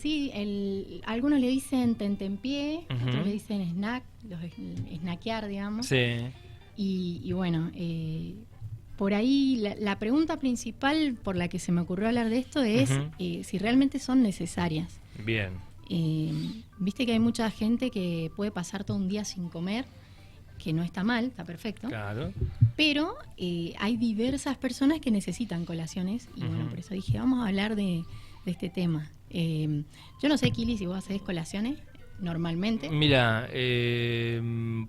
Sí, algunos le dicen tentempié, otros le Ujú. dicen snack, snackear, digamos. Sí. Y bueno, por ahí la pregunta principal por la que se me ocurrió hablar de esto es Ujú. si realmente son necesarias. Bien. Viste que hay mucha gente que puede pasar todo un día sin comer, que no está mal, está perfecto. Claro. Pero hay diversas personas que necesitan colaciones y bueno, por eso dije, vamos a hablar de este tema. Yo no sé, Kili, si vos hacés colaciones normalmente. Mira,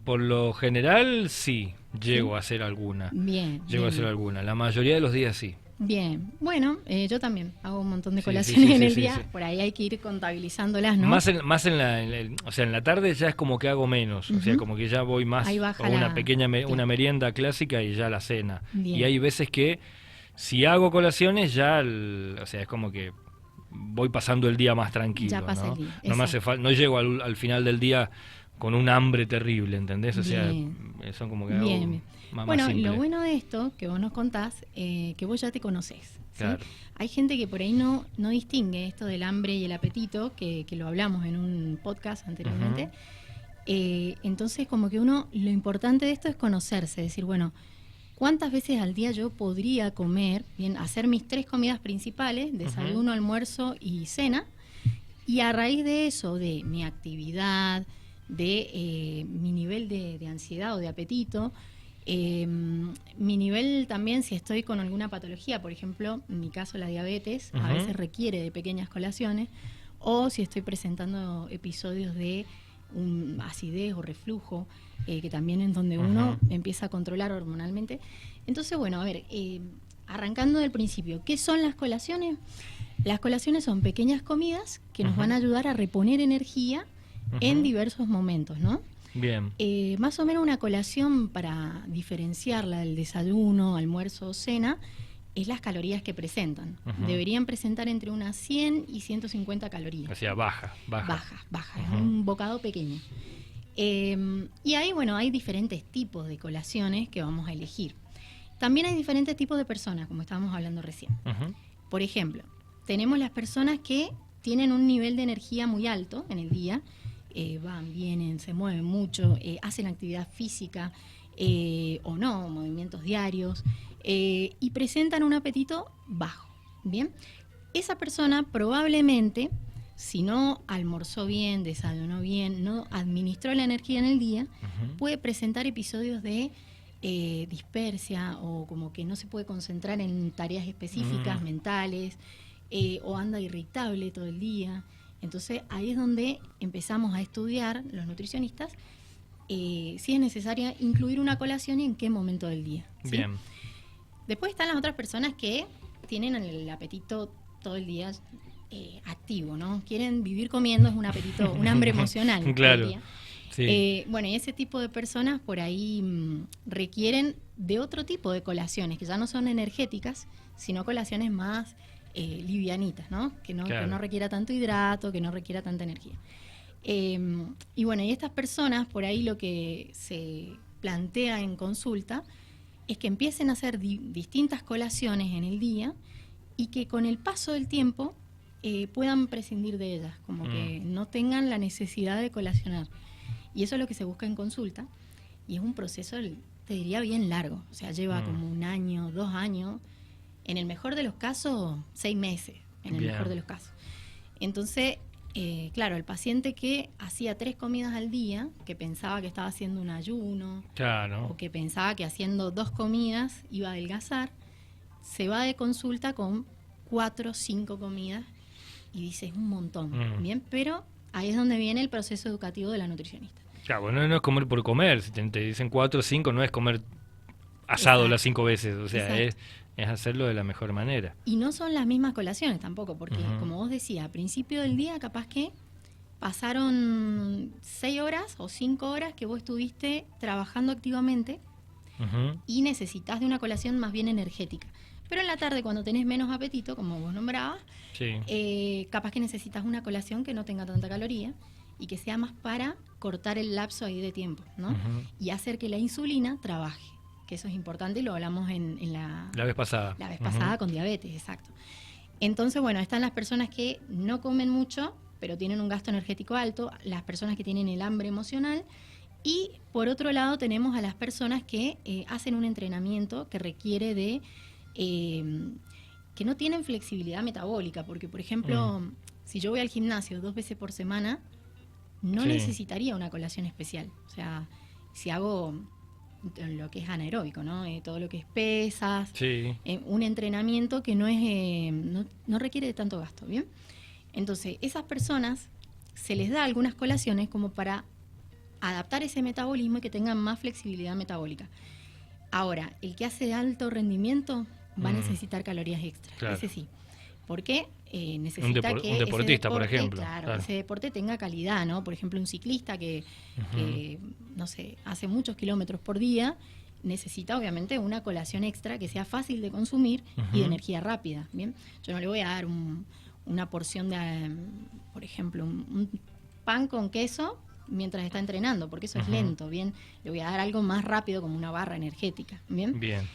por lo general sí, ¿Sí? llego a hacer alguna. Bien, Llego a bien, hacer bien. alguna. La mayoría de los días sí. Bien, bueno, yo también hago un montón de Sí, sí, colaciones sí, en sí, el sí, día, sí. por ahí hay que ir contabilizándolas, ¿no? Más en o sea, en la tarde ya es como que hago menos, o sea, Ujú. como que ya voy más Ahí a baja una pequeña claro, una merienda clásica y ya la cena. Y bien, hay veces que si hago colaciones ya, o sea, es como que voy pasando el día más ya tranquilo, pasa el ¿no? día, No me hace exacto. no llego al final del día con un hambre terrible, ¿entendés? O sea, Bien, son como que hago bien, bien. más Bueno, lo simple. bueno de esto que vos nos contás, que vos ya te conocés, ¿sí? Claro. Hay gente que por ahí no distingue esto del hambre y el apetito, que lo hablamos en un podcast Ujú. anteriormente. Entonces, como que lo importante de esto es conocerse, decir, bueno, ¿cuántas veces al día yo podría comer, bien, hacer mis 3 comidas principales, Ujú. desayuno, almuerzo y cena? Y a raíz de eso, de mi actividad, de mi nivel de ansiedad o de apetito, mi nivel también si estoy con alguna patología, por ejemplo, en mi caso la diabetes, a Ujú. veces requiere de pequeñas colaciones, o si estoy presentando episodios de acidez o reflujo, que también es donde uno Ujú. empieza a controlar hormonalmente. Entonces, bueno, a ver, arrancando del principio, ¿qué son las colaciones? Las colaciones son pequeñas comidas que nos van Ujú. a ayudar a reponer energía en Ujú. diversos momentos, ¿no? Bien. Más o menos una colación, para diferenciarla del desayuno, almuerzo o cena, es las calorías que presentan. Ujú. Deberían presentar entre unas 100 y 150 O calorías. sea, baja, baja. Baja, es Ujú. un bocado pequeño. Y ahí, bueno, hay diferentes tipos de colaciones que vamos a elegir. También hay diferentes tipos de personas, como estábamos hablando recién. Ujú. Por ejemplo, tenemos las personas que tienen un nivel de energía muy alto en el día, van, vienen, se mueven mucho, hacen actividad física o no, movimientos diarios, y presentan un apetito bajo. Bien, esa persona probablemente, si no almorzó bien, desayunó bien, no administró la energía en el día, Ujú. puede presentar episodios de dispersia o como que no se puede concentrar en tareas Mm. específicas, mentales, o anda irritable todo el día. Entonces ahí es donde empezamos a estudiar, los nutricionistas, si es necesaria incluir una colación y en qué momento del día, ¿sí? Bien. Después están las otras personas que tienen el apetito todo el día activo, ¿no? Quieren vivir comiendo, es un apetito, un hambre emocional todo el Claro, día. sí. Bueno, y ese tipo de personas por ahí requieren de otro tipo de colaciones, que ya no son energéticas, sino colaciones más livianitas, ¿no? Que no Claro. requiera tanto hidrato, que no requiera tanta energía. Y bueno, y estas personas, por ahí lo que se plantea en consulta es que empiecen a hacer distintas colaciones en el día y que con el paso del tiempo puedan prescindir de ellas, como Mm. que no tengan la necesidad de colacionar. Y eso es lo que se busca en consulta. Y es un proceso, te diría, bien largo. O sea, lleva Mm. como 1 año, 2 años. En el mejor de los casos, 6 meses. En el mejor Bien. de los casos. Entonces, claro, el paciente que hacía 3 comidas al día, que pensaba que estaba haciendo un ayuno, Claro. o que pensaba que haciendo 2 comidas iba a adelgazar, se va de consulta con 4 o 5 comidas y dice, es un montón. Mm. Bien, pero ahí es donde viene el proceso educativo de la nutricionista. Claro, bueno, no es comer por comer. Si te dicen 4 o 5, no es comer asado las Exacto, 5 veces. O sea, exacto. es hacerlo de la mejor manera. Y no son las mismas colaciones tampoco, porque Ujú. como vos decías, a principio del día capaz que pasaron 6 horas o 5 horas que vos estuviste trabajando activamente Ujú. y necesitas de una colación más bien energética. Pero en la tarde, cuando tenés menos apetito, como vos nombrabas, Sí. capaz que necesitas una colación que no tenga tanta caloría y que sea más para cortar el lapso ahí de tiempo, ¿no? Ujú. Y hacer que la insulina trabaje, que eso es importante y lo hablamos en La vez pasada. la vez Ujú. pasada con diabetes, exacto. Entonces, bueno, están las personas que no comen mucho, pero tienen un gasto energético alto, las personas que tienen el hambre emocional, y por otro lado tenemos a las personas que hacen un entrenamiento que requiere de... que no tienen flexibilidad metabólica, porque, por ejemplo, si yo voy al gimnasio 2 veces por semana, no necesitaría una colación especial. O sea, si hago lo que es anaeróbico, ¿no? Todo lo que es pesas, un entrenamiento que no es no requiere de tanto gasto, ¿bien? Entonces, esas personas se les da algunas colaciones como para adaptar ese metabolismo y que tengan más flexibilidad metabólica. Ahora, el que hace de alto rendimiento va a necesitar calorías extras, claro. Ese sí. ¿Por qué? Necesita que un deportista, deporte, por ejemplo. Claro, ese deporte tenga calidad, ¿no? Por ejemplo, un ciclista que, no sé, hace muchos kilómetros por día, necesita obviamente una colación extra que sea fácil de consumir y de energía rápida, ¿bien? Yo no le voy a dar una porción de, por ejemplo, un pan con queso mientras está entrenando, porque eso es lento, ¿bien? Le voy a dar algo más rápido como una barra energética, ¿bien? Bien.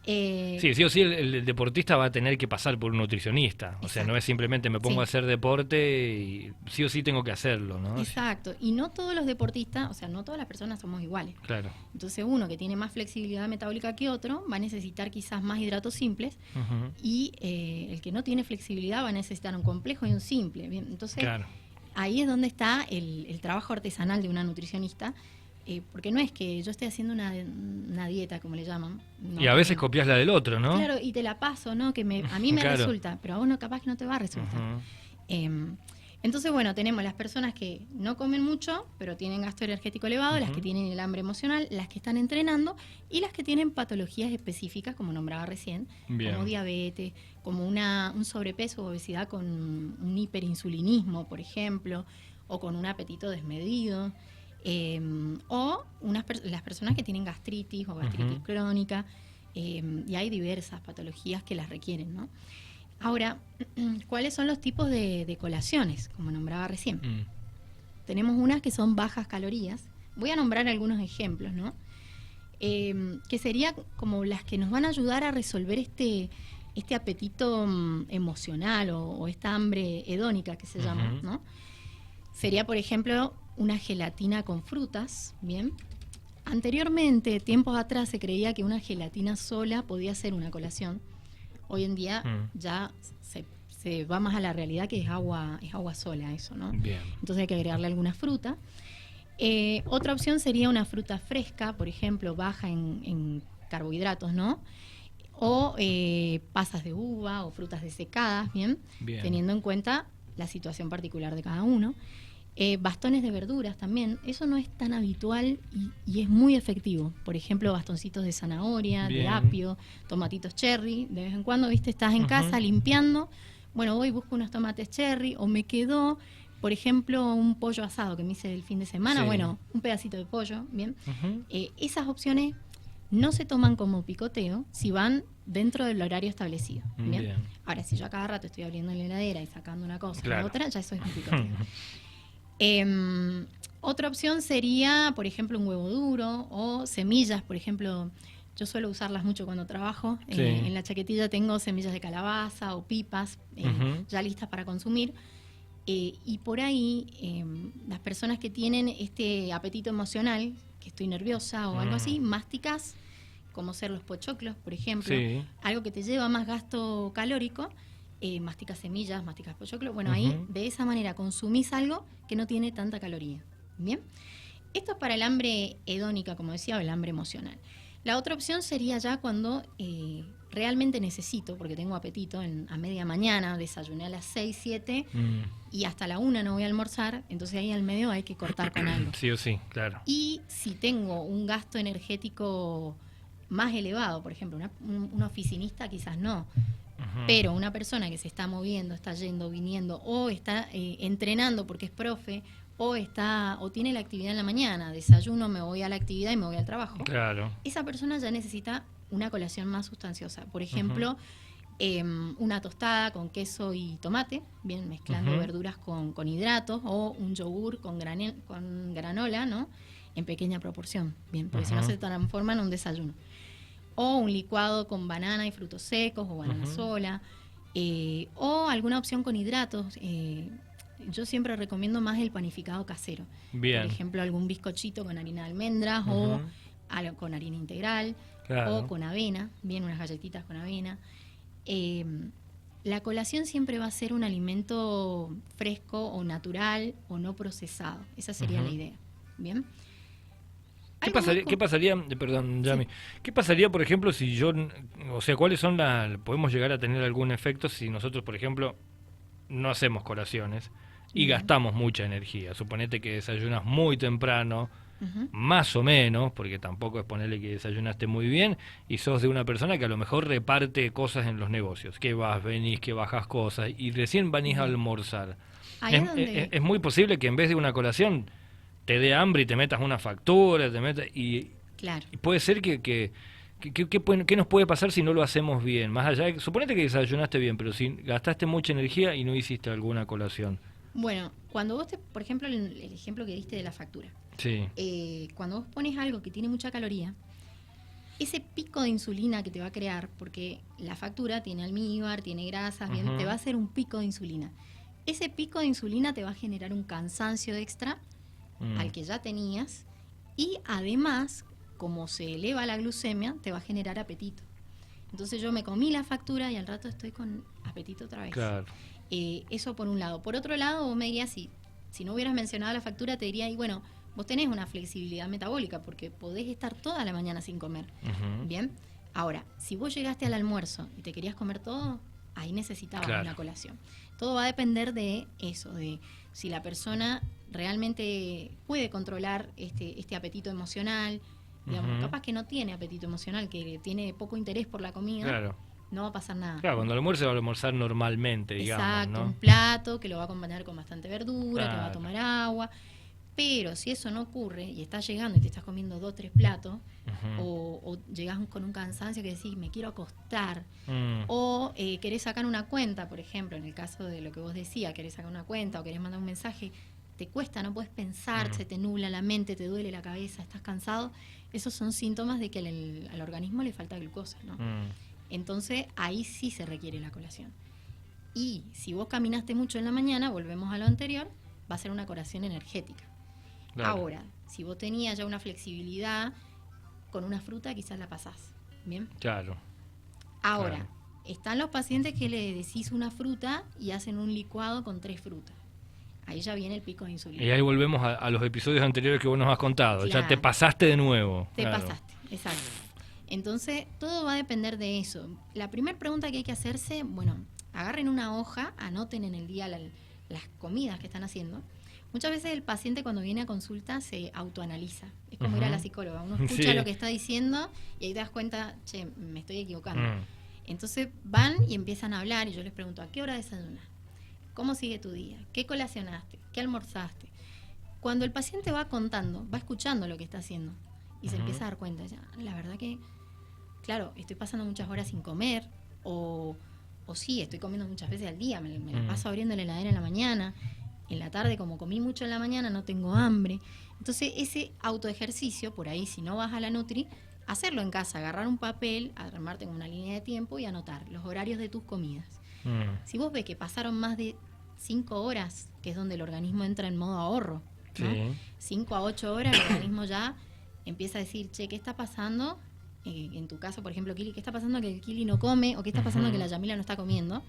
Sí o sí, el deportista va a tener que pasar por un nutricionista. Exacto. O sea, no es simplemente me pongo a hacer deporte y sí o sí tengo que hacerlo, ¿no? Exacto. Y no todos los deportistas, o sea, no todas las personas somos iguales. Claro. Entonces, uno que tiene más flexibilidad metabólica que otro va a necesitar quizás más hidratos simples y el que no tiene flexibilidad va a necesitar un complejo y un simple. Bien, entonces, ahí es donde está el trabajo artesanal de una nutricionista. Porque no es que yo esté haciendo una dieta, como le llaman. No, y a veces copias la del otro, ¿no? Claro, y te la paso, ¿no? Que a mí me resulta, pero a uno capaz que no te va a resultar. Entonces, bueno, tenemos las personas que no comen mucho, pero tienen gasto energético elevado, las que tienen el hambre emocional, las que están entrenando y las que tienen patologías específicas, como nombraba recién, como diabetes, como un sobrepeso o obesidad con un hiperinsulinismo, por ejemplo, o con un apetito desmedido. O las personas que tienen gastritis o gastritis crónica, y hay diversas patologías que las requieren, ¿no? Ahora, ¿cuáles son los tipos de colaciones, como nombraba recién? Tenemos unas que son bajas calorías. Voy a nombrar algunos ejemplos, ¿no? Que serían como las que nos van a ayudar a resolver este apetito emocional o esta hambre hedónica que se llama, ¿no? Sería, por ejemplo, una gelatina con frutas, ¿bien? Anteriormente, tiempos atrás, se creía que una gelatina sola podía ser una colación. Hoy en día ya se va más a la realidad que es agua sola eso, ¿no? Bien. Entonces hay que agregarle alguna fruta. Otra opción sería una fruta fresca, por ejemplo, baja en carbohidratos, ¿no? O pasas de uva o frutas desecadas, ¿bien? Teniendo en cuenta la situación particular de cada uno. Bastones de verduras también, eso no es tan habitual y es muy efectivo. Por ejemplo, bastoncitos de zanahoria, de apio, tomatitos cherry. De vez en cuando, viste, estás en casa limpiando, bueno, voy, busco unos tomates cherry, o me quedó, por ejemplo, un pollo asado que me hice el fin de semana, bueno, un pedacito de pollo, bien. Esas opciones no se toman como picoteo si van dentro del horario establecido, ¿bien? Ahora, si yo a cada rato estoy abriendo la heladera y sacando una cosa y la otra, ya eso es un picoteo. Otra opción sería, por ejemplo, un huevo duro o semillas, por ejemplo. Yo suelo usarlas mucho cuando trabajo. En la chaquetilla tengo semillas de calabaza o pipas ya listas para consumir. Y por ahí, las personas que tienen este apetito emocional, que estoy nerviosa o algo así, masticas, como ser los pochoclos, por ejemplo, algo que te lleva más gasto calórico. Masticas semillas, masticas pochoclo. Bueno, ahí de esa manera consumís algo que no tiene tanta caloría. Bien, esto es para el hambre hedónica, como decía, o el hambre emocional. La otra opción sería ya cuando realmente necesito, porque tengo apetito, a media mañana, desayuné a las 6, 7 y hasta la 1 no voy a almorzar, entonces ahí al medio hay que cortar con algo. Sí o sí, claro. Y si tengo un gasto energético más elevado, por ejemplo, un oficinista quizás no, pero una persona que se está moviendo, está yendo, viniendo, o está entrenando porque es profe, o tiene la actividad en la mañana, desayuno, me voy a la actividad y me voy al trabajo. Claro. Esa persona ya necesita una colación más sustanciosa. Por ejemplo, una tostada con queso y tomate, bien mezclando verduras con hidratos, o un yogur con granola, ¿no? En pequeña proporción, bien, porque si no se transforma en un desayuno. O un licuado con banana y frutos secos o banana sola. O alguna opción con hidratos. Yo siempre recomiendo más el panificado casero. Bien. Por ejemplo, algún bizcochito con harina de almendras Ujú. o algo con harina integral, Claro. o con avena, bien, unas galletitas con avena. Eh, la colación siempre va a ser un alimento fresco o natural o no procesado. Esa sería Ujú. la idea. Bien. ¿Qué Algo muy pasaría, qué pasaría, perdón, Yami, qué pasaría, por ejemplo, si yo, o sea, cuáles son podemos llegar a tener algún efecto si nosotros, por ejemplo, no hacemos colaciones y Bien. gastamos mucha energía? Suponete que desayunas muy temprano, Ujú. más o menos, porque tampoco es ponerle que desayunaste muy bien y sos de una persona que a lo mejor reparte cosas en los negocios, que vas, venís, que bajas cosas y recién venís a Bien. almorzar. Ahí es donde, Es muy posible que en vez de una colación te dé hambre y te metas una factura, claro. y puede ser ¿qué nos puede pasar si no lo hacemos bien? Más allá de, suponete que desayunaste bien, pero si gastaste mucha energía y no hiciste alguna colación. Bueno, cuando vos por ejemplo, el ejemplo que diste de la factura, Sí. cuando vos pones algo que tiene mucha caloría, ese pico de insulina que te va a crear, porque la factura tiene almíbar, tiene grasas, bien, Ujú. te va a hacer un pico de insulina. Ese pico de insulina te va a generar un cansancio extra al que ya tenías y además, como se eleva la glucemia, te va a generar apetito. Entonces yo me comí la factura y al rato estoy con apetito otra vez. Claro. Eso por un lado. Por otro lado, vos me dirías, si no hubieras mencionado la factura, te diría, y bueno, vos tenés una flexibilidad metabólica porque podés estar toda la mañana sin comer. Ujú. Bien. Ahora, si vos llegaste al almuerzo y te querías comer todo, ahí necesitabas Claro. una colación. Todo va a depender de eso, de si la persona realmente puede controlar este apetito emocional. Digamos, Ujú. capaz que no tiene apetito emocional, que tiene poco interés por la comida, Claro. no va a pasar nada. Claro, cuando almuerce va a almorzar normalmente, digamos, Exacto, ¿no? un plato que lo va a acompañar con bastante verdura, que va a Claro. tomar agua. Pero si eso no ocurre y estás llegando y te estás comiendo 2 o 3 platos, Ujú. o llegás con un cansancio que decís, me quiero acostar, Mm. o querés sacar una cuenta, por ejemplo, en el caso de lo que vos decías, querés sacar una cuenta o querés mandar un mensaje, te cuesta, no puedes pensar, se te nubla la mente, te duele la cabeza, estás cansado, esos son síntomas de que al organismo le falta glucosa, ¿no? Mm. Entonces ahí sí se requiere la colación. Y si vos caminaste mucho en la mañana, volvemos a lo anterior, va a ser una colación energética. Claro. Ahora, si vos tenías ya una flexibilidad, con una fruta quizás la pasás. ¿Bien? Claro. Ahora, Claro. están los pacientes que le decís una fruta y hacen un licuado con 3 frutas. Ahí ya viene el pico de insulina. Y ahí volvemos a los episodios anteriores que vos nos has contado. Ya te Claro. pasaste de nuevo. Te Claro. pasaste, exacto. Entonces, todo va a depender de eso. La primera pregunta que hay que hacerse, bueno, agarren una hoja, anoten en el día las comidas que están haciendo. Muchas veces el paciente cuando viene a consulta se autoanaliza. Es como ir a la psicóloga. Uno escucha Sí. lo que está diciendo y ahí te das cuenta, che, me estoy equivocando. Mm. Entonces van y empiezan a hablar y yo les pregunto, ¿a qué hora desayunas? ¿Cómo sigue tu día? ¿Qué colacionaste? ¿Qué almorzaste? Cuando el paciente va contando, va escuchando lo que está haciendo y se Ujú. empieza a dar cuenta, ya, la verdad que, claro, estoy pasando muchas horas sin comer o sí, estoy comiendo muchas veces al día, me la paso abriendo la heladera en la mañana, en la tarde como comí mucho en la mañana no tengo hambre. Entonces ese autoejercicio, por ahí si no vas a la Nutri, hacerlo en casa, agarrar un papel, armarte con una línea de tiempo y anotar los horarios de tus comidas. Mm. Si vos ves que pasaron más de 5 horas, que es donde el organismo entra en modo ahorro, ¿no? Sí. 5 a 8 horas el organismo ya empieza a decir, che, ¿qué está pasando? En tu caso, por ejemplo, Kili, ¿qué está pasando que el Kili no come? ¿O qué está pasando que la Yamila no está comiendo?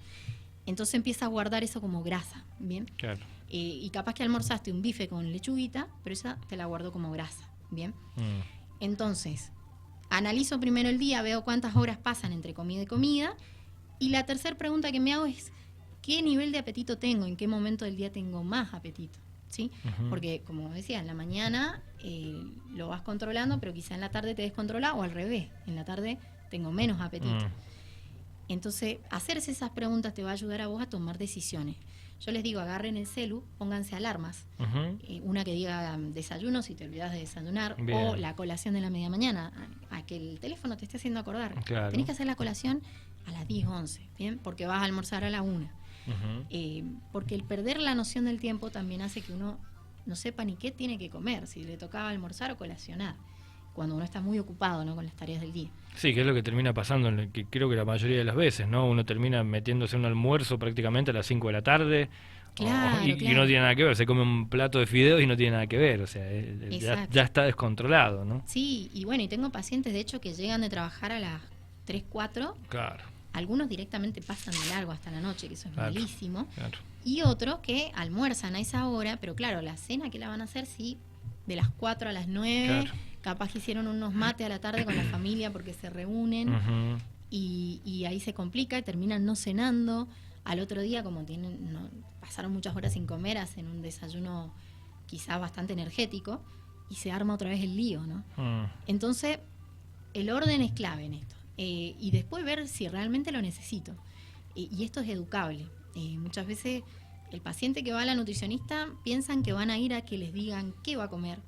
Entonces empieza a guardar eso como grasa, ¿bien? Claro. Y capaz que almorzaste un bife con lechuguita, pero esa te la guardó como grasa, ¿bien? Mm. Entonces, analizo primero el día, veo cuántas horas pasan entre comida y comida, y la tercera pregunta que me hago es, ¿qué nivel de apetito tengo? ¿En qué momento del día tengo más apetito? ¿Sí? Ujú. Porque, como decía, en la mañana lo vas controlando, pero quizá en la tarde te descontrola, o al revés, en la tarde tengo menos apetito. Mm. Entonces, hacerse esas preguntas te va a ayudar a vos a tomar decisiones. Yo les digo, agarren el celu, pónganse alarmas. Ujú. Una que diga desayuno si te olvidas de desayunar, Bien. o la colación de la media mañana, a que el teléfono te esté haciendo acordar. Claro. Tenés que hacer la colación a las 10, 11, ¿bien? Porque vas a almorzar a la 1. Ujú. Porque el perder la noción del tiempo también hace que uno no sepa ni qué tiene que comer, si le tocaba almorzar o colacionar. cuando uno está muy ocupado, ¿no?, con las tareas del día. Sí, que es lo que termina pasando, que creo que la mayoría de las veces, ¿no? Uno termina metiéndose un almuerzo prácticamente a las 5 de la tarde. Claro, Y no tiene nada que ver, se come un plato de fideos y no tiene nada que ver, o sea, ya está descontrolado, ¿no? Sí, y bueno, y tengo pacientes de hecho que llegan de trabajar a las 3, 4. Claro. Algunos directamente pasan de largo hasta la noche, que eso es malísimo. Claro. Y otros que almuerzan a esa hora, pero claro, la cena que la van a hacer, sí, de las 4 a las 9, claro. Capaz que hicieron unos mates a la tarde con la familia porque se reúnen, y ahí se complica y terminan no cenando. Al otro día, como pasaron muchas horas sin comer, hacen un desayuno quizás bastante energético y se arma otra vez el lío, ¿no? Entonces, el orden es clave en esto. Y después ver si realmente lo necesito. Y esto es educable. Muchas veces el paciente que va a la nutricionista piensan que van a ir a que les digan qué va a comer.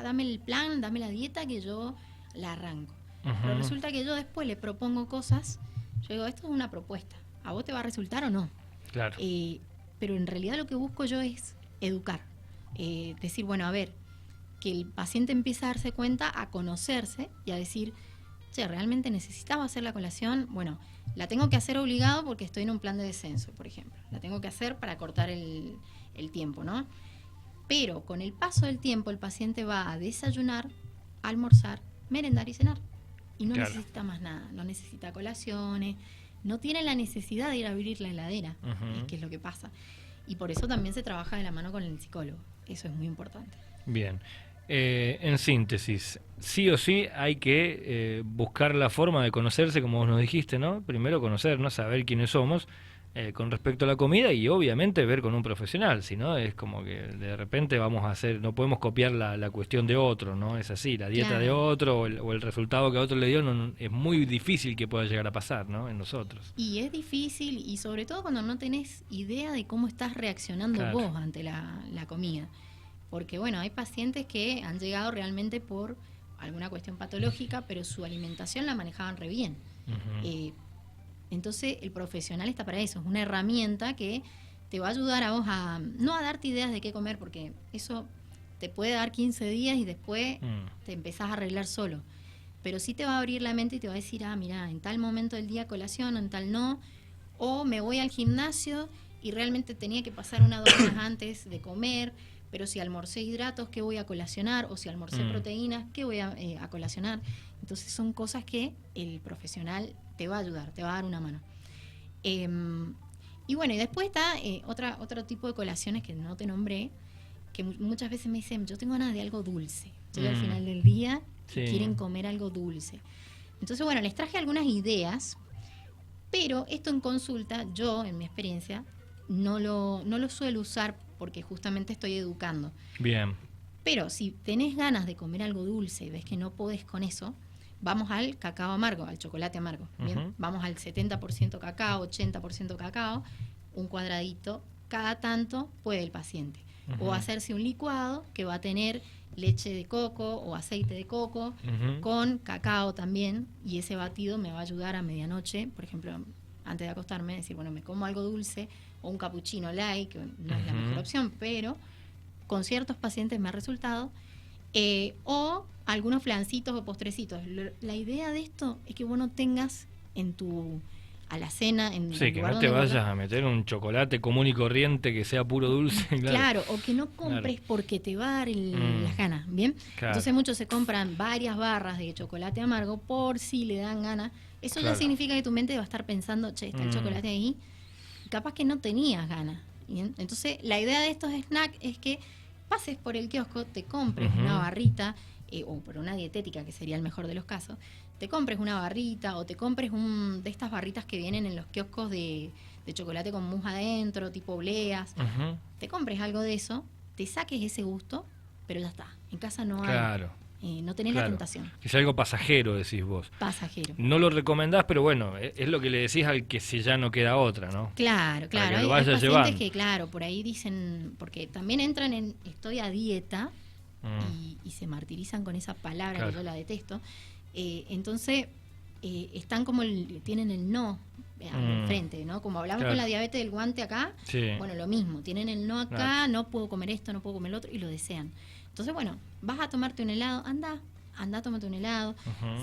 Dame el plan, dame la dieta que yo la arranco. Pero resulta que yo después le propongo cosas. Yo digo, esto es una propuesta. ¿A vos te va a resultar o no? Claro. Pero en realidad lo que busco yo es educar. Decir, bueno, a ver, que el paciente empiece a darse cuenta, a conocerse y a decir, che, ¿realmente necesitaba hacer la colación? Bueno, la tengo que hacer obligado porque estoy en un plan de descenso, por ejemplo. La tengo que hacer para cortar el tiempo, ¿no? Pero con el paso del tiempo el paciente va a desayunar, almorzar, merendar y cenar. Y no necesita más nada, no necesita colaciones, no tiene la necesidad de ir a abrir la heladera, que es lo que pasa. Y por eso también se trabaja de la mano con el psicólogo. Eso es muy importante. Bien. En síntesis, sí o sí hay que buscar la forma de conocerse, como vos nos dijiste, ¿no? Primero conocernos, saber quiénes somos con respecto a la comida y obviamente ver con un profesional, si no es como que de repente vamos a hacer, no podemos copiar la cuestión de otro, ¿no? Es así, la dieta de otro o el resultado que a otro le dio, es muy difícil que pueda llegar a pasar, ¿no? En nosotros. Y es difícil, y sobre todo cuando no tenés idea de cómo estás reaccionando vos ante la comida. Porque bueno, hay pacientes que han llegado realmente por alguna cuestión patológica, pero su alimentación la manejaban re bien. Entonces el profesional está para eso, es una herramienta que te va a ayudar a vos no a darte ideas de qué comer, porque eso te puede dar 15 días y después te empezás a arreglar solo. Pero sí te va a abrir la mente y te va a decir, mira, en tal momento del día colación, en tal no, o me voy al gimnasio y realmente tenía que pasar 1 o 2 horas antes de comer, pero si almorcé hidratos, ¿qué voy a colacionar? O si almorcé proteínas, ¿qué voy a colacionar? Entonces son cosas que el profesional te va a ayudar, te va a dar una mano. Y bueno, y después está otro tipo de colaciones que no te nombré, que muchas veces me dicen, yo tengo ganas de algo dulce. Llega al final del día y quieren comer algo dulce. Entonces, bueno, les traje algunas ideas, pero esto en consulta, yo, en mi experiencia, no lo suelo usar porque justamente estoy educando. Bien. Pero si tenés ganas de comer algo dulce y ves que no podés con eso, vamos al cacao amargo, al chocolate amargo. Bien, vamos al 70% cacao, 80% cacao, un cuadradito, cada tanto puede el paciente. O hacerse un licuado que va a tener leche de coco o aceite de coco con cacao también, y ese batido me va a ayudar a medianoche, por ejemplo, antes de acostarme, decir, bueno, me como algo dulce o un cappuccino light, que no es la mejor opción, pero con ciertos pacientes me ha resultado, o algunos flancitos o postrecitos. La idea de esto es que vos no tengas en tu alacena, en sí, que no te vayas a meter un chocolate común y corriente que sea puro dulce. Claro, o que no compres porque te va a dar las ganas, ¿bien? Claro. Entonces muchos se compran varias barras de chocolate amargo por si le dan ganas. Eso ya significa que tu mente va a estar pensando, che, está el chocolate ahí, y capaz que no tenías ganas. ¿Bien? Entonces la idea de estos snacks es que pases por el kiosco, te compres una barrita, o por una dietética, que sería el mejor de los casos, te compres una barrita o te compres de estas barritas que vienen en los kioscos de chocolate con mousse adentro, tipo obleas. Te compres algo de eso, te saques ese gusto, pero ya está. En casa no hay. No tenés la tentación. Es algo pasajero, decís vos. Pasajero. No lo recomendás, pero bueno, es lo que le decís al que si ya no queda otra, ¿no? Claro, claro. Hay pacientes que, claro, por ahí dicen, porque también entran en estoy a dieta y se martirizan con esa palabra que yo la detesto. Entonces, están como tienen el no al frente, ¿no? Como hablamos con la diabetes del guante acá, bueno, lo mismo, tienen el no acá, no puedo comer esto, no puedo comer lo otro, y lo desean. Entonces, bueno, vas a tomarte un helado, anda anda, tómate un helado.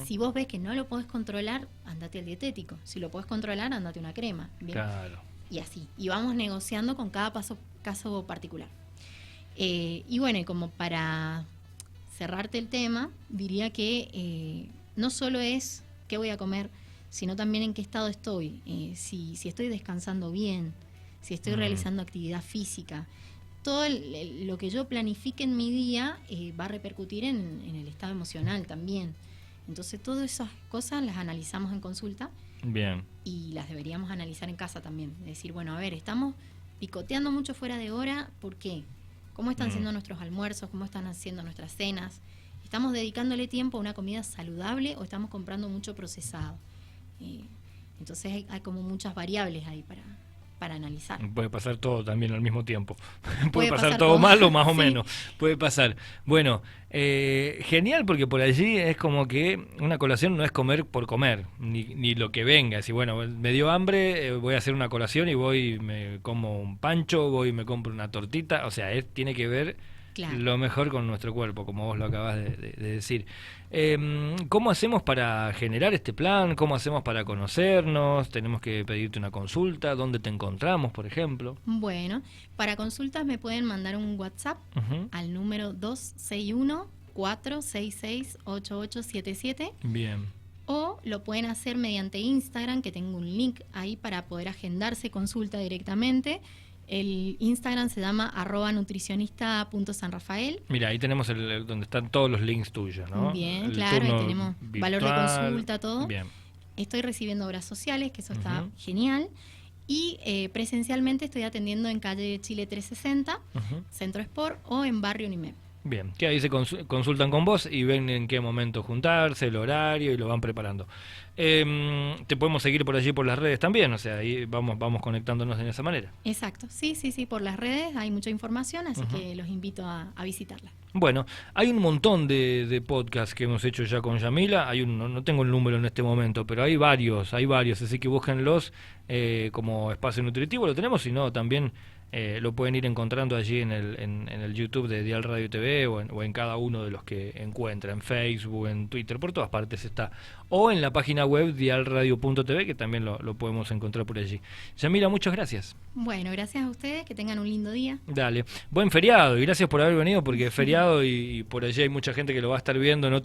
Si vos ves que no lo podés controlar, andate al dietético. Si lo podés controlar, andate una crema. ¿Bien? Claro. Y así. Y vamos negociando con cada caso particular. Y bueno, y como para cerrarte el tema, diría que no solo es qué voy a comer, sino también en qué estado estoy. Si estoy descansando bien, si estoy realizando actividad física. Todo lo que yo planifique en mi día va a repercutir en el estado emocional también. Entonces, todas esas cosas las analizamos en consulta. Bien. Y las deberíamos analizar en casa también. Decir, bueno, a ver, estamos picoteando mucho fuera de hora, ¿por qué? ¿Cómo están siendo nuestros almuerzos? ¿Cómo están haciendo nuestras cenas? ¿Estamos dedicándole tiempo a una comida saludable o estamos comprando mucho procesado? Entonces hay como muchas variables ahí para analizar. Puede pasar todo también al mismo tiempo. Puede pasar pasar todo todo. mal o más o Sí. menos. Puede pasar. Bueno, genial, porque por allí es como que una colación no es comer por comer, ni lo que venga. Si bueno, me dio hambre, voy a hacer una colación y voy, me como un pancho, voy y me compro una tortita. O sea, tiene que ver Claro. lo mejor con nuestro cuerpo, como vos lo acabas de decir. ¿Cómo hacemos para generar este plan? ¿Cómo hacemos para conocernos? ¿Tenemos que pedirte una consulta? ¿Dónde te encontramos, por ejemplo? Bueno, para consultas me pueden mandar un WhatsApp al número 261-466-8877 Bien. o lo pueden hacer mediante Instagram, que tengo un link ahí para poder agendarse consulta directamente. El Instagram se llama @nutricionista.sanrafael. Mira, ahí tenemos donde están todos los links tuyos, ¿no? Bien, El claro, turno ahí tenemos valor de virtual. consulta, todo. Bien. Estoy recibiendo obras sociales, que eso está genial. Y presencialmente estoy atendiendo en calle Chile 360, Centro Sport, o en Barrio Unimep. Bien, que ahí se consultan con vos y ven en qué momento juntarse, el horario y lo van preparando. Te podemos seguir por allí por las redes también, o sea, ahí vamos conectándonos de esa manera. Exacto, sí, por las redes hay mucha información, así que los invito a visitarla. Bueno, hay un montón de podcasts que hemos hecho ya con Yamila, no tengo el número en este momento, pero hay varios, así que búsquenlos como Espacio Nutritivo, lo tenemos, si no también lo pueden ir encontrando allí en el YouTube de Dial Radio TV o en cada uno de los que encuentra, en Facebook, en Twitter, por todas partes está, o en la página web dialradio.tv, que también lo podemos encontrar por allí. Yamila, muchas gracias. Bueno, gracias a ustedes, que tengan un lindo día. Dale, buen feriado y gracias por haber venido, porque es feriado y por allí hay mucha gente que lo va a estar viendo en otro